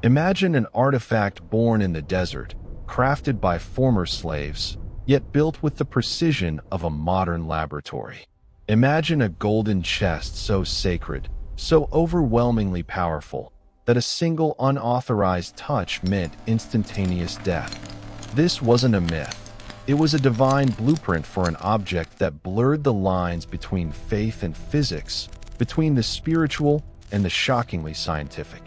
Imagine an artifact born in the desert, crafted by former slaves, yet built with the precision of a modern laboratory. Imagine a golden chest so sacred, so overwhelmingly powerful, that a single unauthorized touch meant instantaneous death. This wasn't a myth. It was a divine blueprint for an object that blurred the lines between faith and physics, between the spiritual and the shockingly scientific.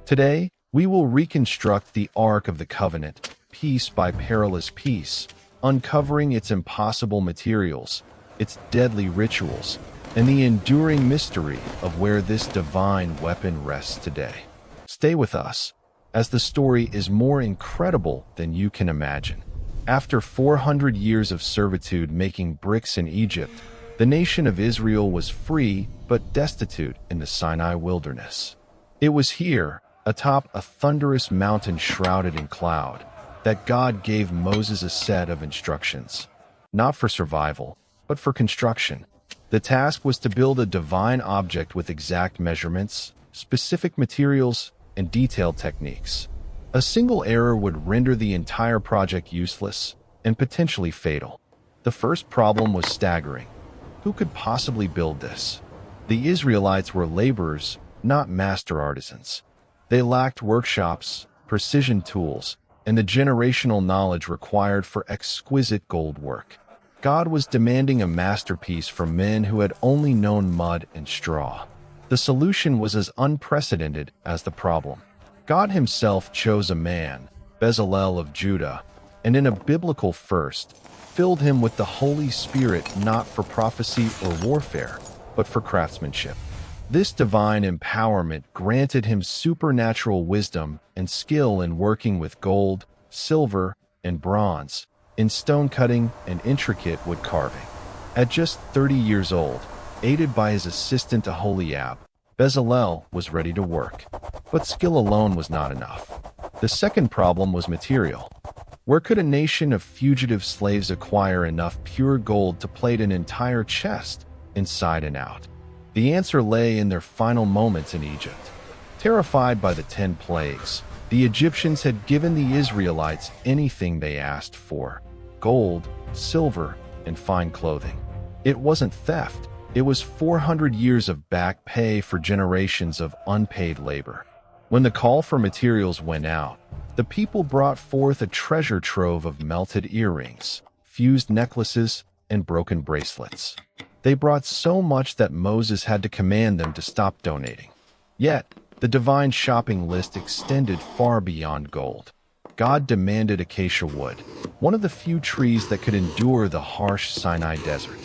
Today, we will reconstruct the Ark of the Covenant, piece by perilous piece, uncovering its impossible materials, its deadly rituals, and the enduring mystery of where this divine weapon rests today. Stay with us, as the story is more incredible than you can imagine. After 400 years of servitude making bricks in Egypt, the nation of Israel was free but destitute in the Sinai wilderness. It was here, atop a thunderous mountain shrouded in cloud, that God gave Moses a set of instructions, not for survival, but for construction. The task was to build a divine object with exact measurements, specific materials, and detailed techniques. A single error would render the entire project useless and potentially fatal. The first problem was staggering. Who could possibly build this? The Israelites were laborers, not master artisans. They lacked workshops, precision tools, and the generational knowledge required for exquisite gold work. God was demanding a masterpiece from men who had only known mud and straw. The solution was as unprecedented as the problem. God himself chose a man, Bezalel of Judah, and in a biblical first, filled him with the Holy Spirit not for prophecy or warfare, but for craftsmanship. This divine empowerment granted him supernatural wisdom and skill in working with gold, silver, and bronze, in stone cutting and intricate wood carving. At just 30 years old, aided by his assistant Aholiab, Bezalel was ready to work. But skill alone was not enough. The second problem was material. Where could a nation of fugitive slaves acquire enough pure gold to plate an entire chest, inside and out? The answer lay in their final moments in Egypt. Terrified by the 10 plagues, the Egyptians had given the Israelites anything they asked for: gold, silver, and fine clothing. It wasn't theft. It was 400 years of back pay for generations of unpaid labor. When the call for materials went out, the people brought forth a treasure trove of melted earrings, fused necklaces, and broken bracelets. They brought so much that Moses had to command them to stop donating. Yet, the divine shopping list extended far beyond gold. God demanded acacia wood, one of the few trees that could endure the harsh Sinai desert.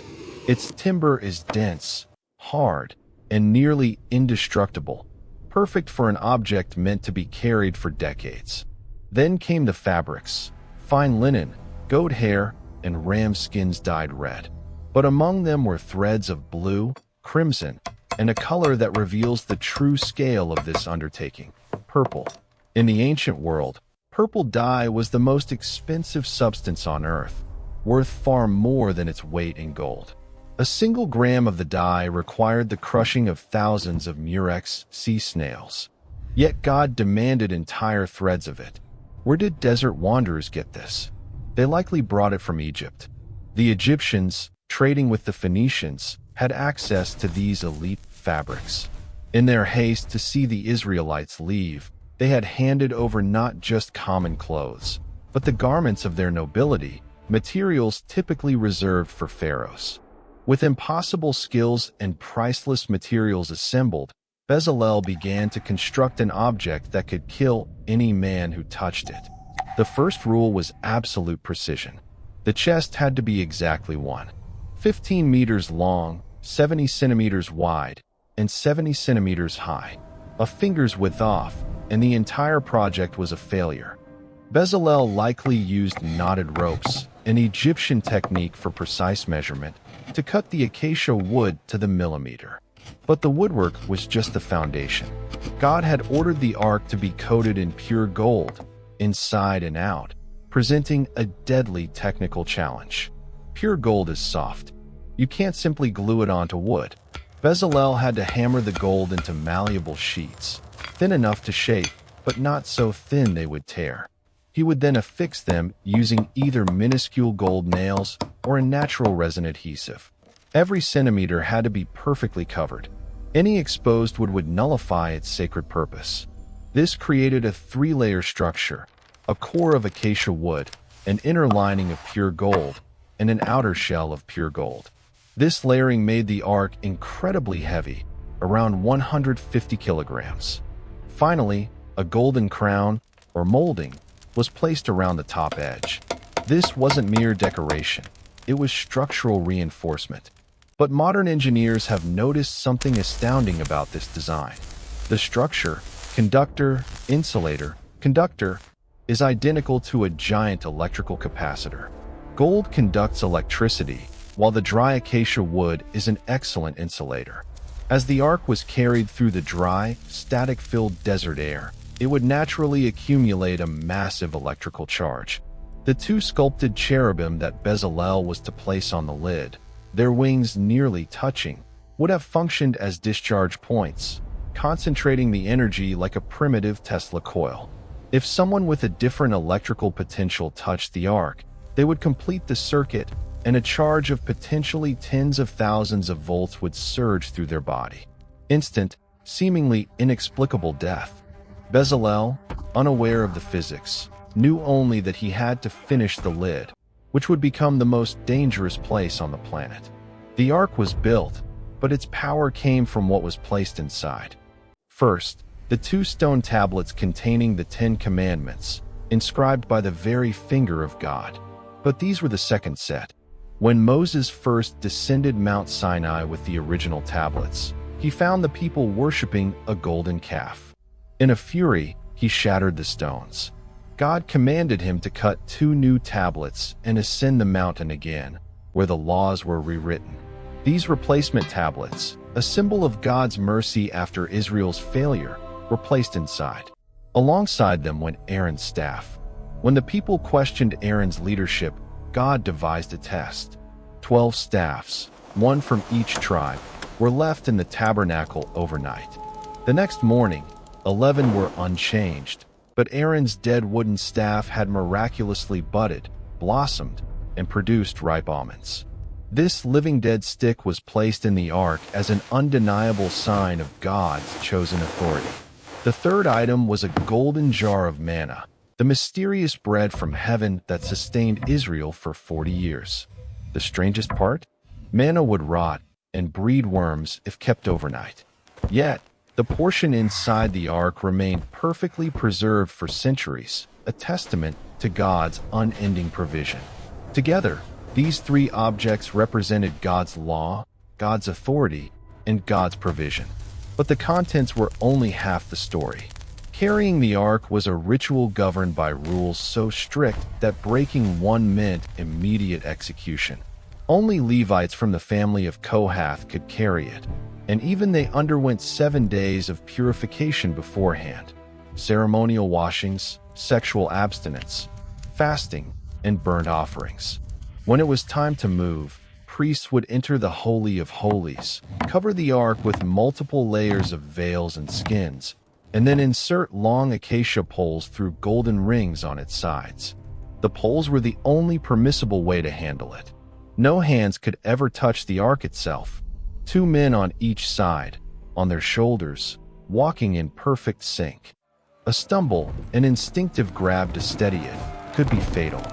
Its timber is dense, hard, and nearly indestructible, perfect for an object meant to be carried for decades. Then came the fabrics: fine linen, goat hair, and ram skins dyed red. But among them were threads of blue, crimson, and a color that reveals the true scale of this undertaking: purple. In the ancient world, purple dye was the most expensive substance on earth, worth far more than its weight in gold. A single gram of the dye required the crushing of thousands of murex sea snails. Yet God demanded entire threads of it. Where did desert wanderers get this? They likely brought it from Egypt. The Egyptians, trading with the Phoenicians, had access to these elite fabrics. In their haste to see the Israelites leave, they had handed over not just common clothes, but the garments of their nobility, materials typically reserved for pharaohs. With impossible skills and priceless materials assembled, Bezalel began to construct an object that could kill any man who touched it. The first rule was absolute precision. The chest had to be exactly 15 meters long, 70 centimeters wide, and 70 centimeters high. A finger's width off, and the entire project was a failure. Bezalel likely used knotted ropes, an Egyptian technique for precise measurement, to cut the acacia wood to the millimeter. But the woodwork was just the foundation. God had ordered the ark to be coated in pure gold, inside and out, presenting a deadly technical challenge. Pure gold is soft. You can't simply glue it onto wood. Bezalel had to hammer the gold into malleable sheets, thin enough to shape, but not so thin they would tear. He would then affix them using either minuscule gold nails or a natural resin adhesive. Every centimeter had to be perfectly covered. Any exposed wood would nullify its sacred purpose. This created a three-layer structure: a core of acacia wood, an inner lining of pure gold, and an outer shell of pure gold. This layering made the ark incredibly heavy, around 150 kilograms. Finally, a golden crown, or molding, was placed around the top edge. This wasn't mere decoration, it was structural reinforcement. But modern engineers have noticed something astounding about this design. The structure, conductor, is identical to a giant electrical capacitor. Gold conducts electricity, while the dry acacia wood is an excellent insulator. As the ark was carried through the dry, static-filled desert air, it would naturally accumulate a massive electrical charge. The two sculpted cherubim that Bezalel was to place on the lid, their wings nearly touching, would have functioned as discharge points, concentrating the energy like a primitive Tesla coil. If someone with a different electrical potential touched the ark, they would complete the circuit, and a charge of potentially tens of thousands of volts would surge through their body. Instant, seemingly inexplicable death. Bezalel, unaware of the physics, knew only that he had to finish the lid, which would become the most dangerous place on the planet. The ark was built, but its power came from what was placed inside. First, the two stone tablets containing the 10 Commandments, inscribed by the very finger of God. But these were the second set. When Moses first descended Mount Sinai with the original tablets, he found the people worshipping a golden calf. In a fury, he shattered the stones. God commanded him to cut 2 new tablets and ascend the mountain again, where the laws were rewritten. These replacement tablets, a symbol of God's mercy after Israel's failure, were placed inside. Alongside them went Aaron's staff. When the people questioned Aaron's leadership, God devised a test. 12 staffs, one from each tribe, were left in the tabernacle overnight. The next morning, 11 were unchanged, but Aaron's dead wooden staff had miraculously budded, blossomed, and produced ripe almonds. This living dead stick was placed in the ark as an undeniable sign of God's chosen authority. The third item was a golden jar of manna, the mysterious bread from heaven that sustained Israel for 40 years. The strangest part? Manna would rot and breed worms if kept overnight. Yet, the portion inside the ark remained perfectly preserved for centuries, a testament to God's unending provision. Together, these 3 objects represented God's law, God's authority, and God's provision. But the contents were only half the story. Carrying the ark was a ritual governed by rules so strict that breaking one meant immediate execution. Only Levites from the family of Kohath could carry it, and even they underwent 7 days of purification beforehand: ceremonial washings, sexual abstinence, fasting, and burnt offerings. When it was time to move, priests would enter the Holy of Holies, cover the ark with multiple layers of veils and skins, and then insert long acacia poles through golden rings on its sides. The poles were the only permissible way to handle it. No hands could ever touch the ark itself. 2 men on each side, on their shoulders, walking in perfect sync. A stumble, an instinctive grab to steady it, could be fatal.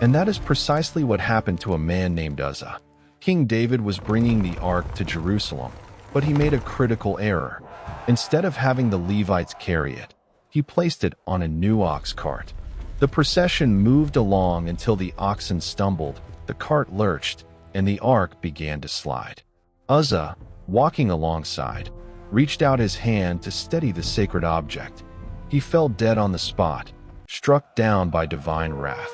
And that is precisely what happened to a man named Uzzah. King David was bringing the ark to Jerusalem, but he made a critical error. Instead of having the Levites carry it, he placed it on a new ox cart. The procession moved along until the oxen stumbled, the cart lurched, and the ark began to slide. Uzzah, walking alongside, reached out his hand to steady the sacred object. He fell dead on the spot, struck down by divine wrath.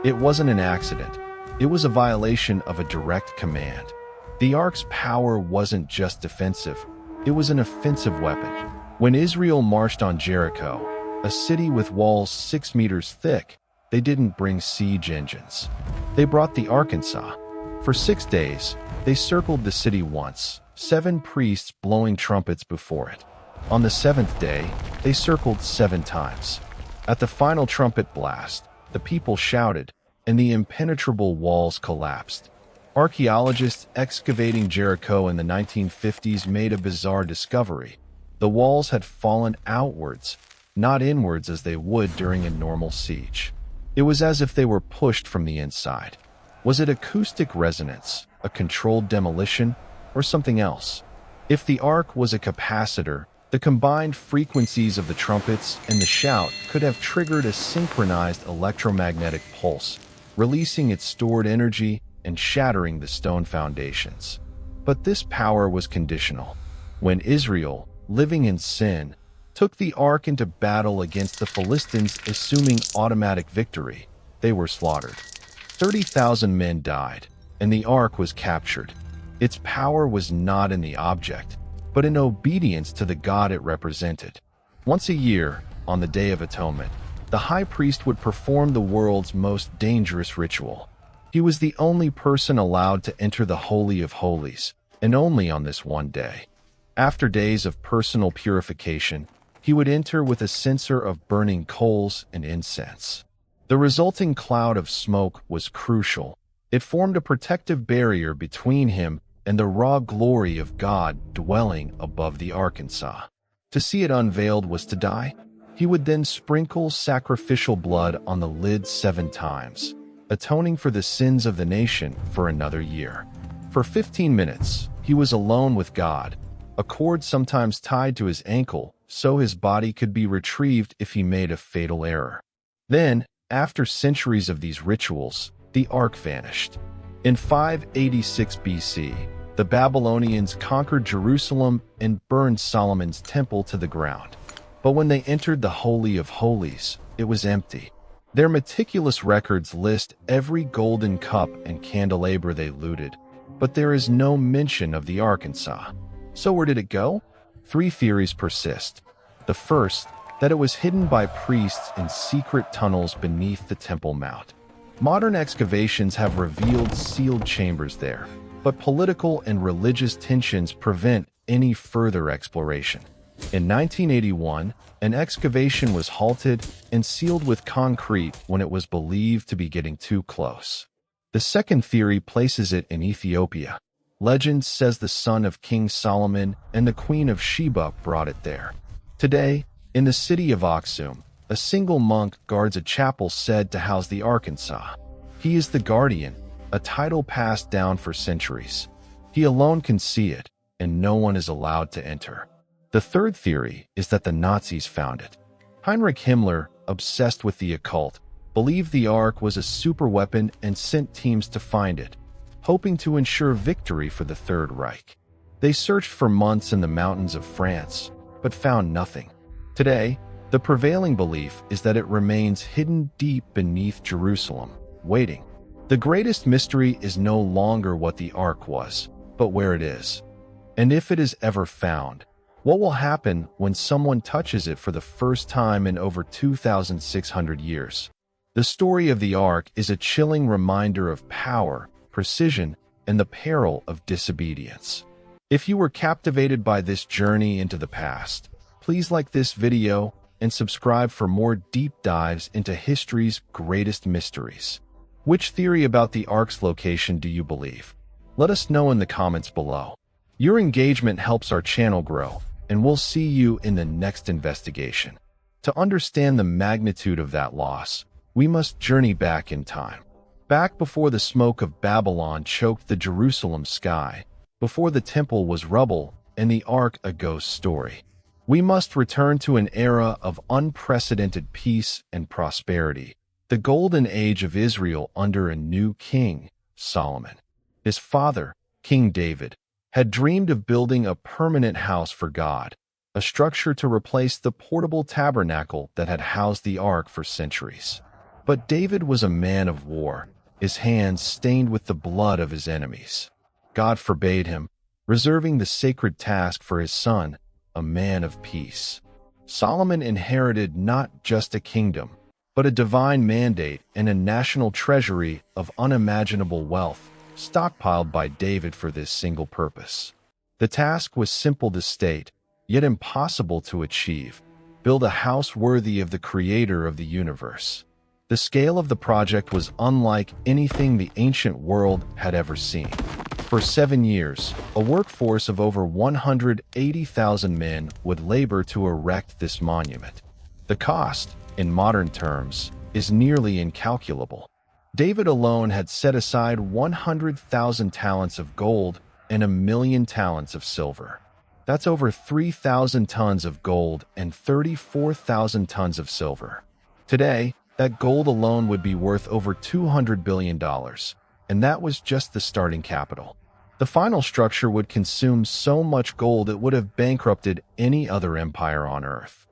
It wasn't an accident. It was a violation of a direct command. The ark's power wasn't just defensive, it was an offensive weapon. When Israel marched on Jericho, a city with walls 6 meters thick, they didn't bring siege engines. They brought the Arkansas. For 6 days, they circled the city once, 7 priests blowing trumpets before it. On the seventh day, they circled 7 times. At the final trumpet blast, the people shouted, and the impenetrable walls collapsed. Archaeologists excavating Jericho in the 1950s made a bizarre discovery. The walls had fallen outwards, not inwards as they would during a normal siege. It was as if they were pushed from the inside. Was it acoustic resonance, a controlled demolition, or something else? If the ark was a capacitor, the combined frequencies of the trumpets and the shout could have triggered a synchronized electromagnetic pulse, releasing its stored energy and shattering the stone foundations. But this power was conditional. When Israel, living in sin, took the ark into battle against the Philistines, assuming automatic victory, they were slaughtered. 30,000 men died, and the ark was captured. Its power was not in the object, but in obedience to the God it represented. Once a year, on the Day of Atonement, the high priest would perform the world's most dangerous ritual. He was the only person allowed to enter the Holy of Holies, and only on this one day. After days of personal purification, he would enter with a censer of burning coals and incense. The resulting cloud of smoke was crucial. It formed a protective barrier between him and the raw glory of God dwelling above the Arkansas. To see it unveiled was to die. He would then sprinkle sacrificial blood on the lid 7 times, atoning for the sins of the nation for another year. For 15 minutes, he was alone with God, a cord sometimes tied to his ankle so his body could be retrieved if he made a fatal error. Then, after centuries of these rituals, the ark vanished. In 586 BC, the Babylonians conquered Jerusalem and burned Solomon's temple to the ground. But when they entered the Holy of Holies, it was empty. Their meticulous records list every golden cup and candelabra they looted, but there is no mention of the Arkansas. So where did it go? 3 theories persist. The first, that it was hidden by priests in secret tunnels beneath the Temple Mount. Modern excavations have revealed sealed chambers there, but political and religious tensions prevent any further exploration. In 1981, an excavation was halted and sealed with concrete when it was believed to be getting too close. The second theory places it in Ethiopia. Legend says the son of King Solomon and the Queen of Sheba brought it there. Today, in the city of Aksum, a single monk guards a chapel said to house the Arkansas. He is the guardian, a title passed down for centuries. He alone can see it, and no one is allowed to enter. The third theory is that the Nazis found it. Heinrich Himmler, obsessed with the occult, believed the Ark was a superweapon and sent teams to find it, hoping to ensure victory for the Third Reich. They searched for months in the mountains of France, but found nothing. Today, the prevailing belief is that it remains hidden deep beneath Jerusalem, waiting. The greatest mystery is no longer what the Ark was, but where it is. And if it is ever found, what will happen when someone touches it for the first time in over 2,600 years? The story of the Ark is a chilling reminder of power, precision, and the peril of disobedience. If you were captivated by this journey into the past, please like this video and subscribe for more deep dives into history's greatest mysteries. Which theory about the Ark's location do you believe? Let us know in the comments below. Your engagement helps our channel grow, and we'll see you in the next investigation. To understand the magnitude of that loss, we must journey back in time. Back before the smoke of Babylon choked the Jerusalem sky, before the temple was rubble and the Ark a ghost story. We must return to an era of unprecedented peace and prosperity, the golden age of Israel under a new king, Solomon. His father, King David, had dreamed of building a permanent house for God, a structure to replace the portable tabernacle that had housed the Ark for centuries. But David was a man of war, his hands stained with the blood of his enemies. God forbade him, reserving the sacred task for his son, a man of peace. Solomon inherited not just a kingdom, but a divine mandate and a national treasury of unimaginable wealth, stockpiled by David for this single purpose. The task was simple to state: yet impossible to achieve. Build a house worthy of the creator of the universe. The scale of the project was unlike anything the ancient world had ever seen. For 7 years, a workforce of over 180,000 men would labor to erect this monument. The cost, in modern terms, is nearly incalculable. David alone had set aside 100,000 talents of gold and 1,000,000 talents of silver. That's over 3,000 tons of gold and 34,000 tons of silver. Today, that gold alone would be worth over $200 billion, and that was just the starting capital. The final structure would consume so much gold it would have bankrupted any other empire on Earth.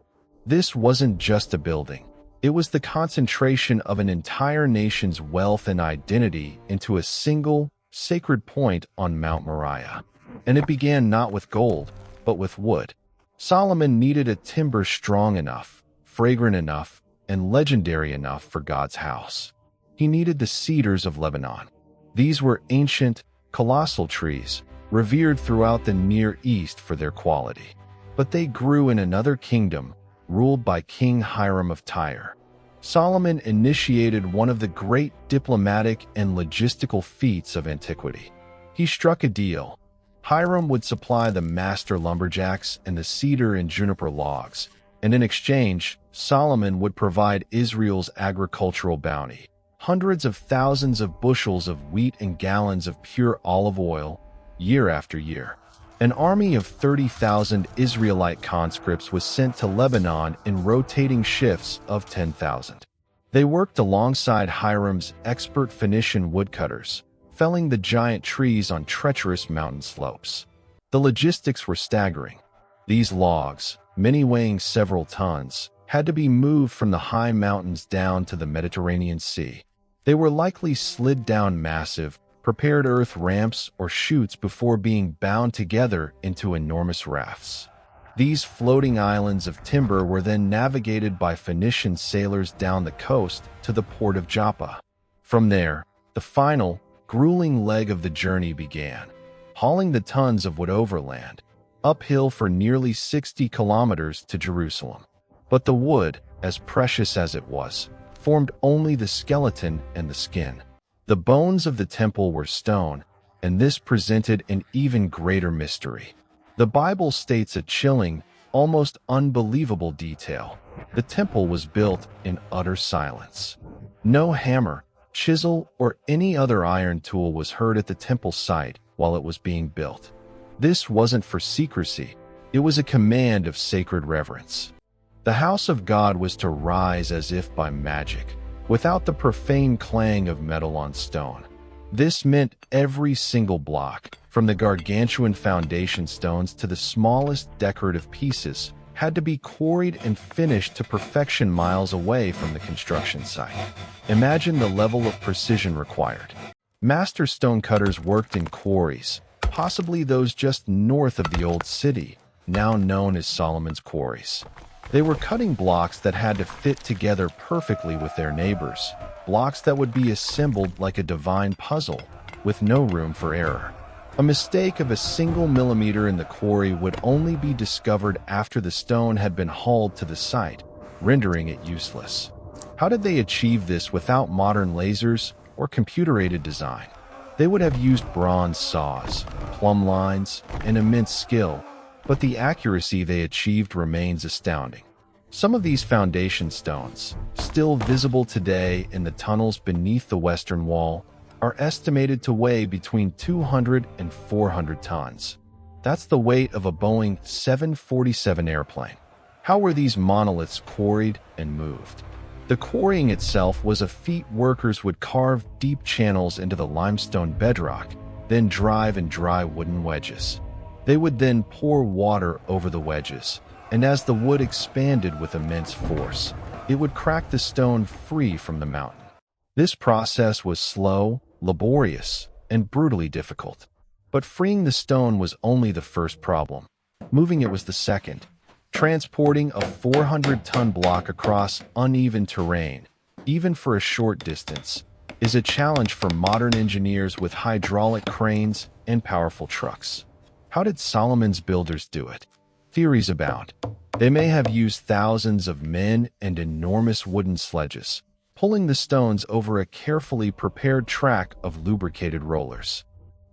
This wasn't just a building. It was the concentration of an entire nation's wealth and identity into a single, sacred point on Mount Moriah. And it began not with gold, but with wood. Solomon needed a timber strong enough, fragrant enough, and legendary enough for God's house. He needed the cedars of Lebanon. These were ancient, colossal trees, revered throughout the Near East for their quality. But they grew in another kingdom, ruled by King Hiram of Tyre. Solomon initiated one of the great diplomatic and logistical feats of antiquity. He struck a deal. Hiram would supply the master lumberjacks and the cedar and juniper logs, and in exchange, Solomon would provide Israel's agricultural bounty, hundreds of thousands of bushels of wheat and gallons of pure olive oil, year after year. An army of 30,000 Israelite conscripts was sent to Lebanon in rotating shifts of 10,000. They worked alongside Hiram's expert Phoenician woodcutters, felling the giant trees on treacherous mountain slopes. The logistics were staggering. These logs, many weighing several tons, had to be moved from the high mountains down to the Mediterranean Sea. They were likely slid down massive, prepared earth ramps or chutes before being bound together into enormous rafts. These floating islands of timber were then navigated by Phoenician sailors down the coast to the port of Joppa. From there, the final, grueling leg of the journey began, hauling the tons of wood overland, uphill for nearly 60 kilometers to Jerusalem. But the wood, as precious as it was, formed only the skeleton and the skin. The bones of the temple were stone, and this presented an even greater mystery. The Bible states a chilling, almost unbelievable detail. The temple was built in utter silence. No hammer, chisel, or any other iron tool was heard at the temple site while it was being built. This wasn't for secrecy. It was a command of sacred reverence. The house of God was to rise as if by magic, without the profane clang of metal on stone. This meant every single block, from the gargantuan foundation stones to the smallest decorative pieces, had to be quarried and finished to perfection miles away from the construction site. Imagine the level of precision required. Master stonecutters worked in quarries, possibly those just north of the old city, now known as Solomon's Quarries. They were cutting blocks that had to fit together perfectly with their neighbors, blocks that would be assembled like a divine puzzle, with no room for error. A mistake of a single millimeter in the quarry would only be discovered after the stone had been hauled to the site, rendering it useless. How did they achieve this without modern lasers or computer-aided design? They would have used bronze saws, plumb lines, and immense skill, but the accuracy they achieved remains astounding. Some of these foundation stones, still visible today in the tunnels beneath the Western Wall, are estimated to weigh between 200 and 400 tons. That's the weight of a Boeing 747 airplane. How were these monoliths quarried and moved? The quarrying itself was a feat. Workers would carve deep channels into the limestone bedrock, then drive and dry wooden wedges. They would then pour water over the wedges, and as the wood expanded with immense force, it would crack the stone free from the mountain. This process was slow, laborious, and brutally difficult. But freeing the stone was only the first problem. Moving it was the second. Transporting a 400-ton block across uneven terrain, even for a short distance, is a challenge for modern engineers with hydraulic cranes and powerful trucks. How did Solomon's builders do it? Theories abound. They may have used thousands of men and enormous wooden sledges, pulling the stones over a carefully prepared track of lubricated rollers.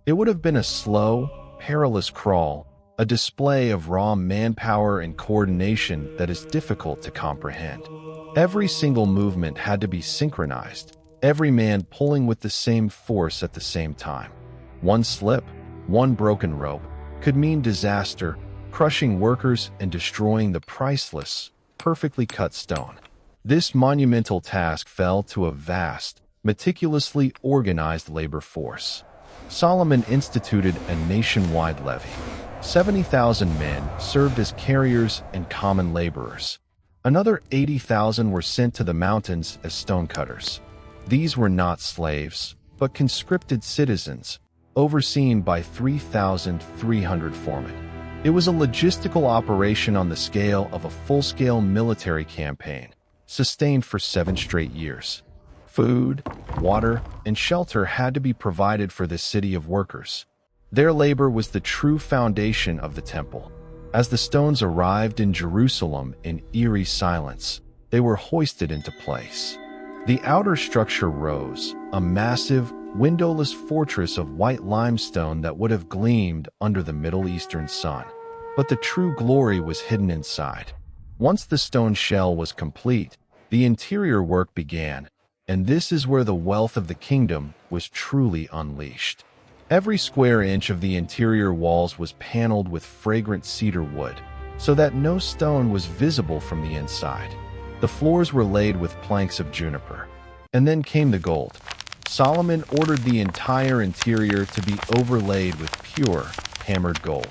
It would have been a slow, perilous crawl, a display of raw manpower and coordination that is difficult to comprehend. Every single movement had to be synchronized, every man pulling with the same force at the same time. One slip, one broken rope, could mean disaster, crushing workers and destroying the priceless, perfectly cut stone. This monumental task fell to a vast, meticulously organized labor force. Solomon instituted a nationwide levy. 70,000 men served as carriers and common laborers. Another 80,000 were sent to the mountains as stonecutters. These were not slaves, but conscripted citizens, overseen by 3,300 foremen. It was a logistical operation on the scale of a full-scale military campaign, sustained for 7 straight years. Food, water, and shelter had to be provided for this city of workers. Their labor was the true foundation of the temple. As the stones arrived in Jerusalem in eerie silence, they were hoisted into place. The outer structure rose, a massive, windowless fortress of white limestone that would have gleamed under the Middle Eastern sun. But the true glory was hidden inside. Once the stone shell was complete, the interior work began, and this is where the wealth of the kingdom was truly unleashed. Every square inch of the interior walls was paneled with fragrant cedar wood, so that no stone was visible from the inside. The floors were laid with planks of juniper. And then came the gold. Solomon ordered the entire interior to be overlaid with pure, hammered gold.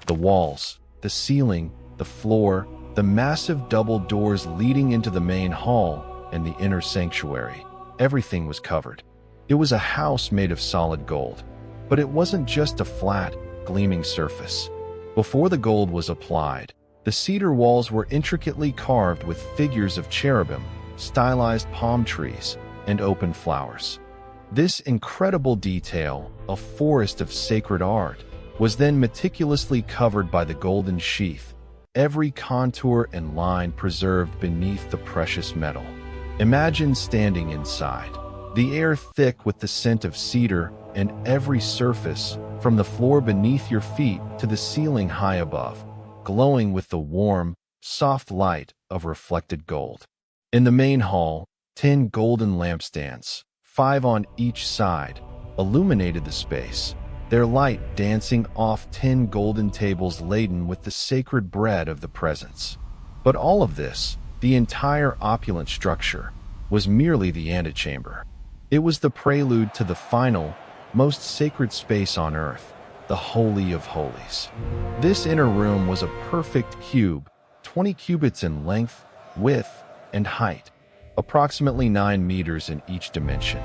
The walls, the ceiling, the floor, the massive double doors leading into the main hall and the inner sanctuary, everything was covered. It was a house made of solid gold. But it wasn't just a flat, gleaming surface. Before the gold was applied, the cedar walls were intricately carved with figures of cherubim, stylized palm trees, and open flowers. This incredible detail, a forest of sacred art, was then meticulously covered by the golden sheath, every contour and line preserved beneath the precious metal. Imagine standing inside, the air thick with the scent of cedar, and every surface, from the floor beneath your feet to the ceiling high above, glowing with the warm, soft light of reflected gold. In the main hall, 10 golden lampstands, 5 on each side, illuminated the space, their light dancing off 10 golden tables laden with the sacred bread of the presence. But all of this, the entire opulent structure, was merely the antechamber. It was the prelude to the final, most sacred space on earth, the Holy of Holies. This inner room was a perfect cube, 20 cubits in length, width, and height, approximately 9 meters in each dimension.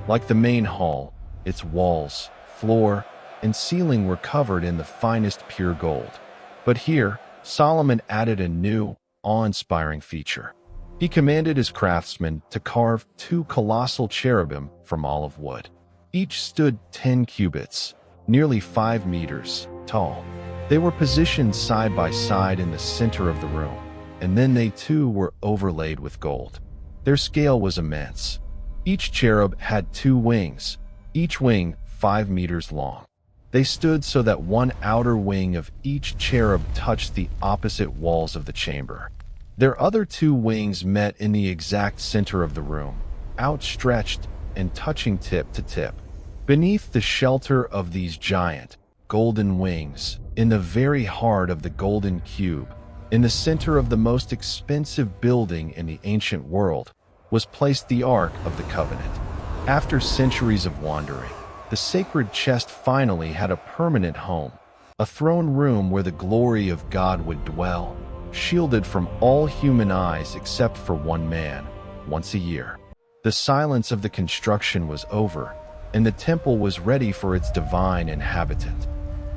Like the main hall, its walls, floor, and ceiling were covered in the finest pure gold. But here, Solomon added a new, awe-inspiring feature. He commanded his craftsmen to carve 2 colossal cherubim from olive wood. Each stood 10 cubits, nearly 5 meters, tall. They were positioned side by side in the center of the room, and then they too were overlaid with gold. Their scale was immense. Each cherub had 2 wings, each wing 5 meters long. They stood so that one outer wing of each cherub touched the opposite walls of the chamber. Their other 2 wings met in the exact center of the room, outstretched and touching tip to tip. Beneath the shelter of these giant, golden wings, in the very heart of the golden cube, in the center of the most expensive building in the ancient world, was placed the Ark of the Covenant. After centuries of wandering, the sacred chest finally had a permanent home, a throne room where the glory of God would dwell, shielded from all human eyes except for one man, once a year. The silence of the construction was over, and the temple was ready for its divine inhabitant.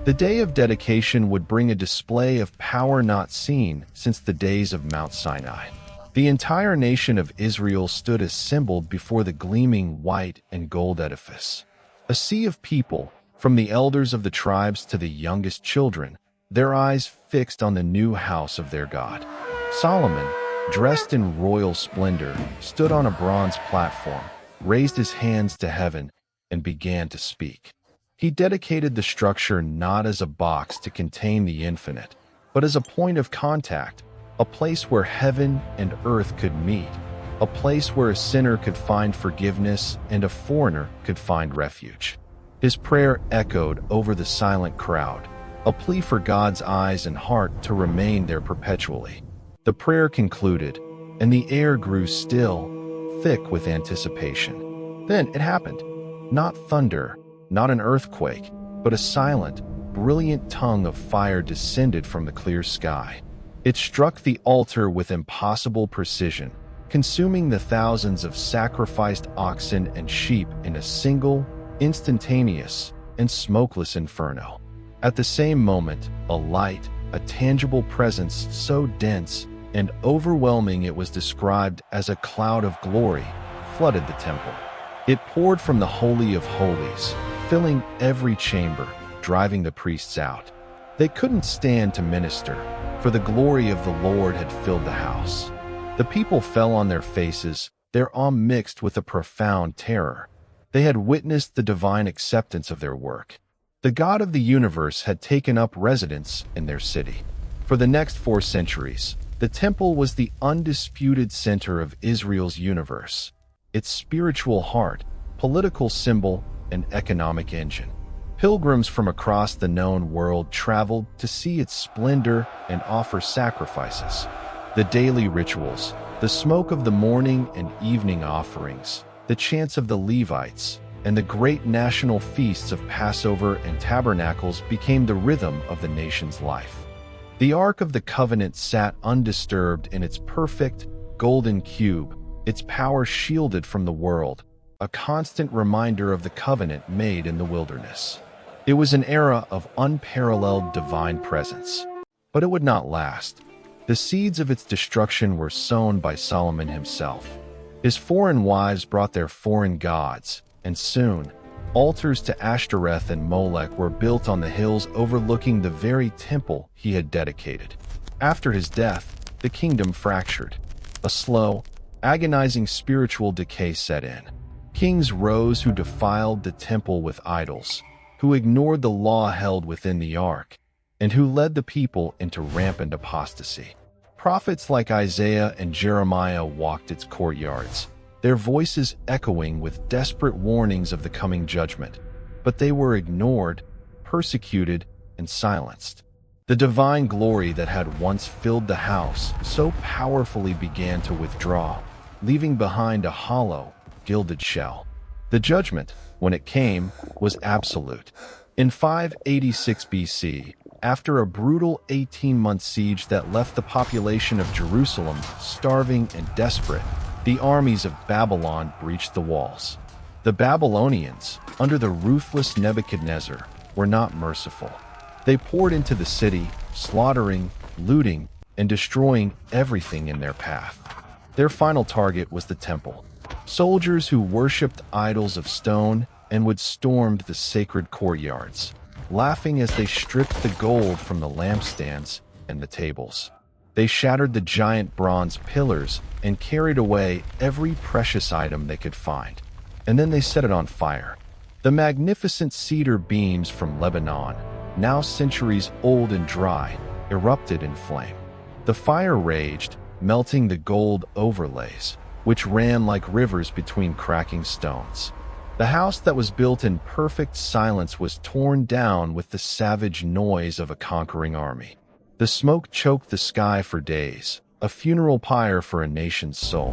The day of dedication would bring a display of power not seen since the days of Mount Sinai. The entire nation of Israel stood assembled before the gleaming white and gold edifice. A sea of people, from the elders of the tribes to the youngest children, their eyes fixed on the new house of their God. Solomon, dressed in royal splendor, stood on a bronze platform, raised his hands to heaven, and began to speak. He dedicated the structure not as a box to contain the infinite, but as a point of contact, a place where heaven and earth could meet, a place where a sinner could find forgiveness and a foreigner could find refuge. His prayer echoed over the silent crowd, a plea for God's eyes and heart to remain there perpetually. The prayer concluded, and the air grew still, thick with anticipation. Then it happened. Not thunder, not an earthquake, but a silent, brilliant tongue of fire descended from the clear sky. It struck the altar with impossible precision, consuming the thousands of sacrificed oxen and sheep in a single, instantaneous, and smokeless inferno. At the same moment, a light, a tangible presence so dense and overwhelming it was described as a cloud of glory, flooded the temple. It poured from the Holy of Holies, filling every chamber, driving the priests out. They couldn't stand to minister, for the glory of the Lord had filled the house. The people fell on their faces, their awe mixed with a profound terror. They had witnessed the divine acceptance of their work. The God of the universe had taken up residence in their city. For the next 4 centuries, the temple was the undisputed center of Israel's universe, its spiritual heart, political symbol, and economic engine. Pilgrims from across the known world traveled to see its splendor and offer sacrifices. The daily rituals, the smoke of the morning and evening offerings, the chants of the Levites, and the great national feasts of Passover and Tabernacles became the rhythm of the nation's life. The Ark of the Covenant sat undisturbed in its perfect, golden cube, its power shielded from the world, a constant reminder of the covenant made in the wilderness. It was an era of unparalleled divine presence. But it would not last. The seeds of its destruction were sown by Solomon himself. His foreign wives brought their foreign gods, and soon, altars to Ashtoreth and Molech were built on the hills overlooking the very temple he had dedicated. After his death, the kingdom fractured. A slow, agonizing spiritual decay set in. Kings rose who defiled the temple with idols, who ignored the law held within the ark, and who led the people into rampant apostasy. Prophets like Isaiah and Jeremiah walked its courtyards, their voices echoing with desperate warnings of the coming judgment, but they were ignored, persecuted, and silenced. The divine glory that had once filled the house so powerfully began to withdraw, leaving behind a hollow, gilded shell. The judgment, when it came, was absolute. In 586 BC, after a brutal 18-month siege that left the population of Jerusalem starving and desperate, the armies of Babylon breached the walls. The Babylonians, under the ruthless Nebuchadnezzar, were not merciful. They poured into the city, slaughtering, looting, and destroying everything in their path. Their final target was the temple. Soldiers who worshipped idols of stone and would storm the sacred courtyards, laughing as they stripped the gold from the lampstands and the tables. They shattered the giant bronze pillars and carried away every precious item they could find. And then they set it on fire. The magnificent cedar beams from Lebanon, now centuries old and dry, erupted in flame. The fire raged, melting the gold overlays, which ran like rivers between cracking stones. The house that was built in perfect silence was torn down with the savage noise of a conquering army. The smoke choked the sky for days, a funeral pyre for a nation's soul.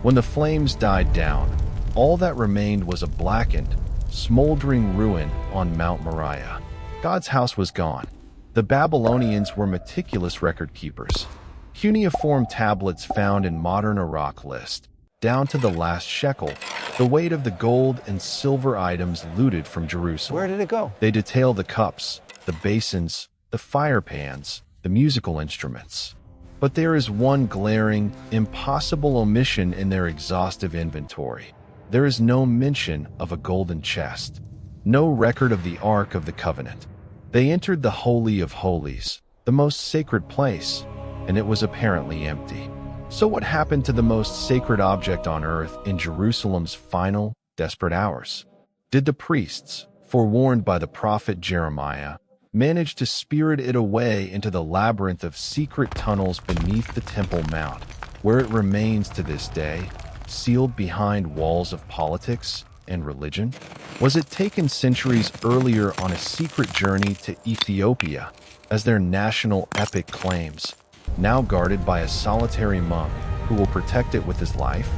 When the flames died down, all that remained was a blackened, smoldering ruin on Mount Moriah. God's house was gone. The Babylonians were meticulous record keepers. Cuneiform tablets found in modern Iraq list, down to the last shekel, the weight of the gold and silver items looted from Jerusalem. Where did it go? They detail the cups, the basins, the fire pans, the musical instruments. But there is one glaring, impossible omission in their exhaustive inventory. There is no mention of a golden chest, no record of the Ark of the Covenant. They entered the Holy of Holies, the most sacred place, and it was apparently empty. So what happened to the most sacred object on earth in Jerusalem's final, desperate hours? Did the priests, forewarned by the prophet Jeremiah, manage to spirit it away into the labyrinth of secret tunnels beneath the Temple Mount, where it remains to this day, sealed behind walls of politics and religion? Was it taken centuries earlier on a secret journey to Ethiopia, as their national epic claims, now guarded by a solitary monk who will protect it with his life?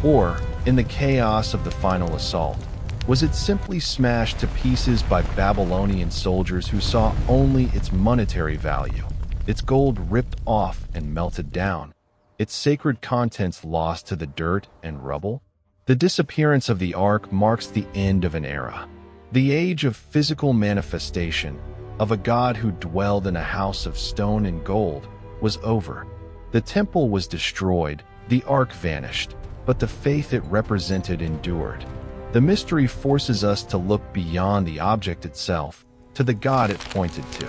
Or, in the chaos of the final assault, was it simply smashed to pieces by Babylonian soldiers who saw only its monetary value, its gold ripped off and melted down, its sacred contents lost to the dirt and rubble? The disappearance of the Ark marks the end of an era. The age of physical manifestation, of a God who dwelled in a house of stone and gold, was over. The temple was destroyed, the Ark vanished, but the faith it represented endured. The mystery forces us to look beyond the object itself, to the God it pointed to.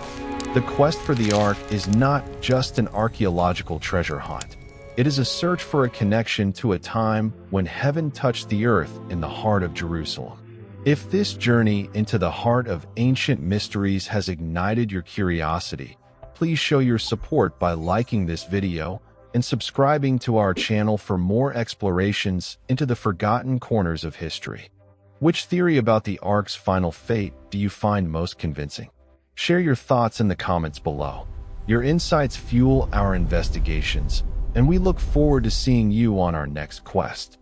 The quest for the Ark is not just an archaeological treasure hunt. It is a search for a connection to a time when heaven touched the earth in the heart of Jerusalem. If this journey into the heart of ancient mysteries has ignited your curiosity, please show your support by liking this video and subscribing to our channel for more explorations into the forgotten corners of history. Which theory about the Ark's final fate do you find most convincing? Share your thoughts in the comments below. Your insights fuel our investigations, and we look forward to seeing you on our next quest.